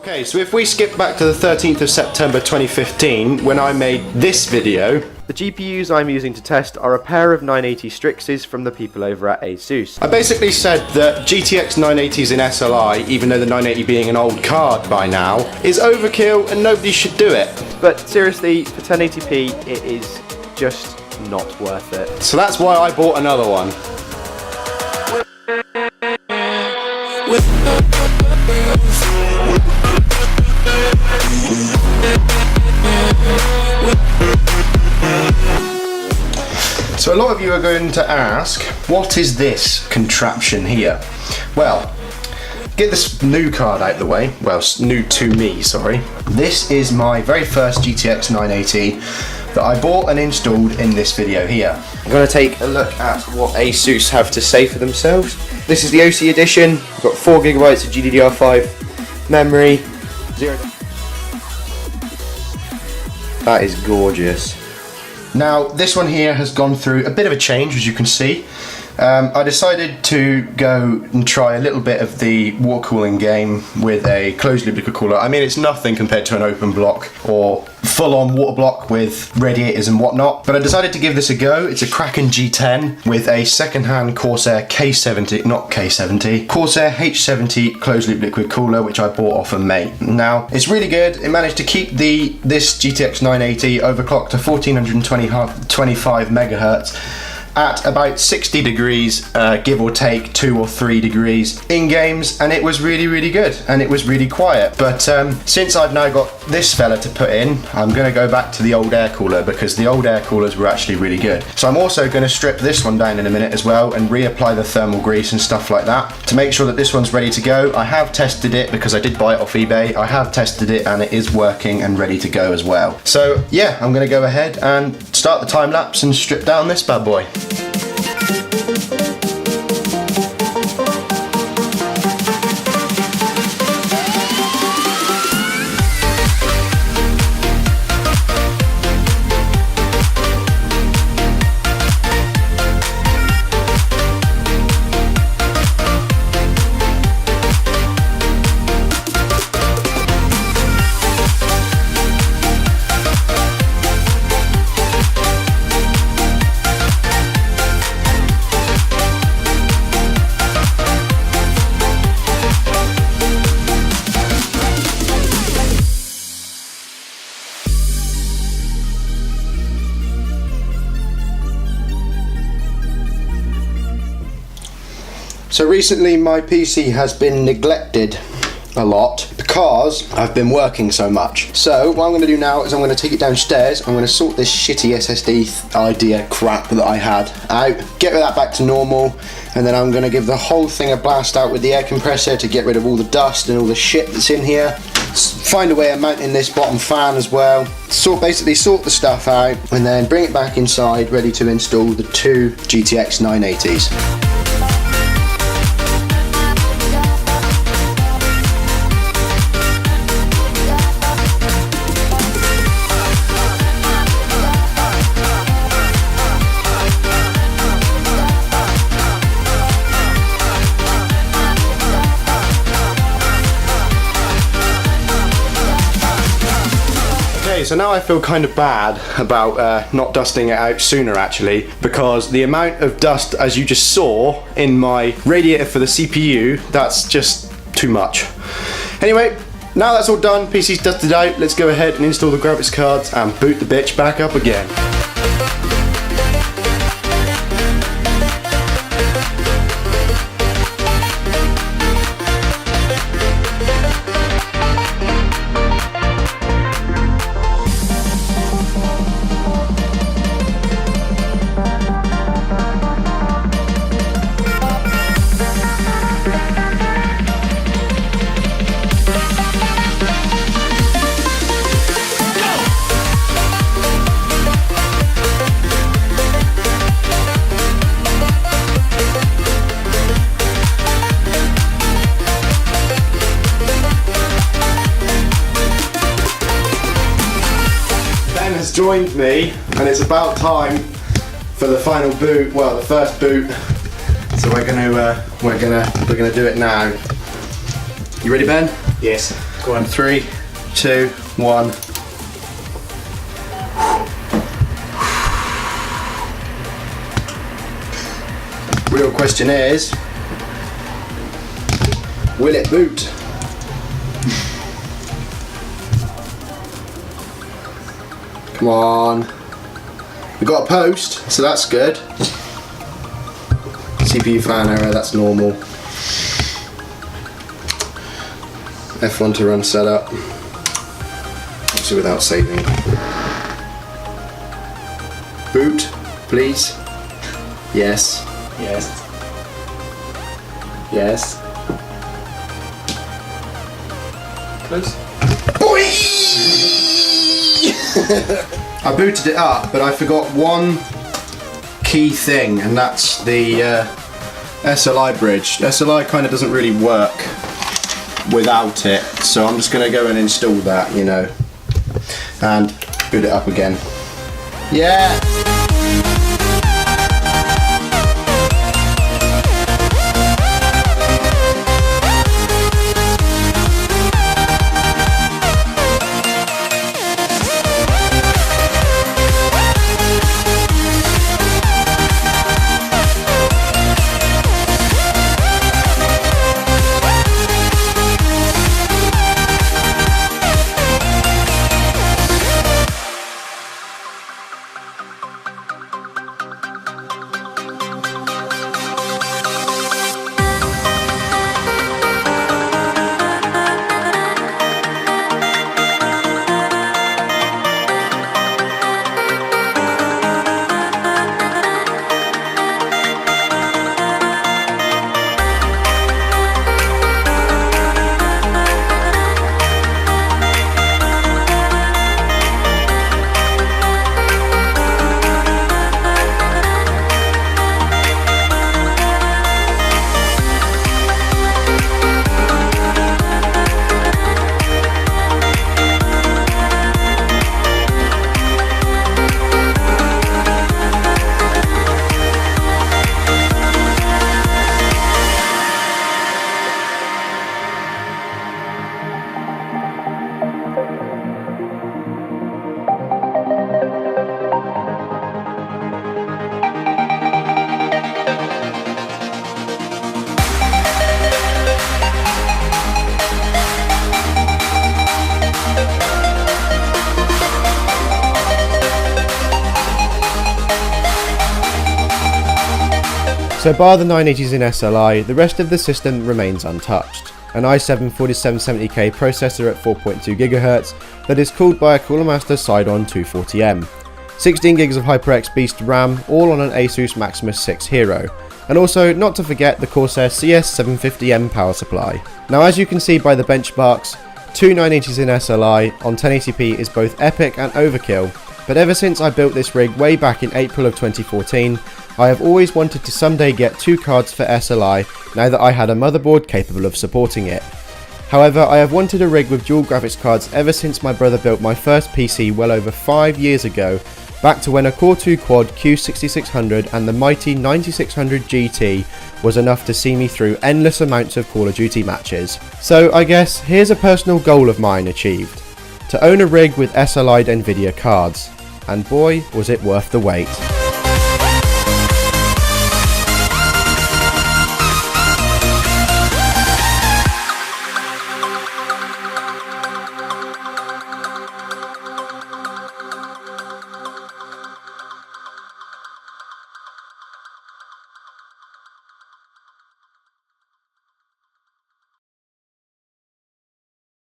Okay, so if we skip back to the 13th of September 2015, when I made this video, the GPUs I'm using to test are a pair of 980 Strixes from the people over at ASUS. I basically said that GTX 980s in SLI, even though the 980 being an old card by now, is overkill and nobody should do it. But seriously, for 1080p, it is just not worth it. So that's why I bought another one. So a lot of you are going to ask, what is this contraption here? Well, get this new card out of the way. Well, new to me, sorry. This is my very first GTX 980 that I bought and installed in this video here. I'm going to take a look at what ASUS have to say for themselves. This is the OC edition. We've got 4 GB of GDDR5 memory. That is gorgeous. Now, this one here has gone through a bit of a change, as you can see. I decided to go and try a little bit of the water cooling game with a closed loop liquid cooler. I mean, it's nothing compared to an open block or full-on water block with radiators and whatnot, but I decided to give this a go. It's a Kraken G10 with a second-hand Corsair Corsair H70 closed loop liquid cooler, which I bought off a mate. Now, it's really good. It managed to keep this GTX 980 overclocked to 1425 megahertz at about 60 degrees, give or take 2 or 3 degrees in games, and it was really good, and it was really quiet. But since I've now got this fella to put in, I'm going to go back to the old air cooler, because the old air coolers were actually really good. So I'm also going to strip this one down in a minute as well and reapply the thermal grease and stuff like that to make sure that this one's ready to go. I have tested it because I did buy it off eBay. I have tested it and it is working and ready to go as well. So yeah, I'm going to go ahead and start the time lapse and strip down this bad boy. So recently my PC has been neglected a lot because I've been working so much. So what I'm going to do now is I'm going to take it downstairs. I'm going to sort this shitty SSD idea crap that I had out, get that back to normal, and then I'm going to give the whole thing a blast out with the air compressor to get rid of all the dust and all the shit that's in here. Find a way of mounting this bottom fan as well. Basically sort the stuff out and then bring it back inside ready to install the 2 GTX 980s. So now I feel kind of bad about not dusting it out sooner actually, because the amount of dust, as you just saw in my radiator for the CPU, that's just too much. Anyway, now that's all done, PC's dusted out, let's go ahead and install the graphics cards and boot the bitch back up again. Joined me, and it's about time for the final boot. Well, the first boot. So we're gonna do it now. You ready, Ben? Yes. Go on, 3, 2, 1. Real question is, will it boot? Come on. We got a post, so that's good. CPU fan error, that's normal. F1 to run setup. Obviously without saving. Boot, please. Yes. Yes. Yes. Close. I booted it up, but I forgot one key thing, and that's the SLI bridge. SLI kind of doesn't really work without it, so I'm just going to go and install that, you know, and boot it up again. Yeah! So bar the 980s in SLI, the rest of the system remains untouched. An i7-4770K processor at 4.2 GHz that is cooled by a Cooler Master Siedon 240M. 16 GB of HyperX Beast RAM, all on an Asus Maximus 6 Hero. And also, not to forget the Corsair CS750M power supply. Now, as you can see by the benchmarks, two 980s in SLI on 1080p is both epic and overkill, but ever since I built this rig way back in April of 2014, I have always wanted to someday get two cards for SLI now that I had a motherboard capable of supporting it. However, I have wanted a rig with dual graphics cards ever since my brother built my first PC well over 5 years ago, back to when a Core 2 Quad Q6600 and the mighty 9600 GT was enough to see me through endless amounts of Call of Duty matches. So I guess here's a personal goal of mine achieved: to own a rig with SLI'd Nvidia cards. And boy, was it worth the wait.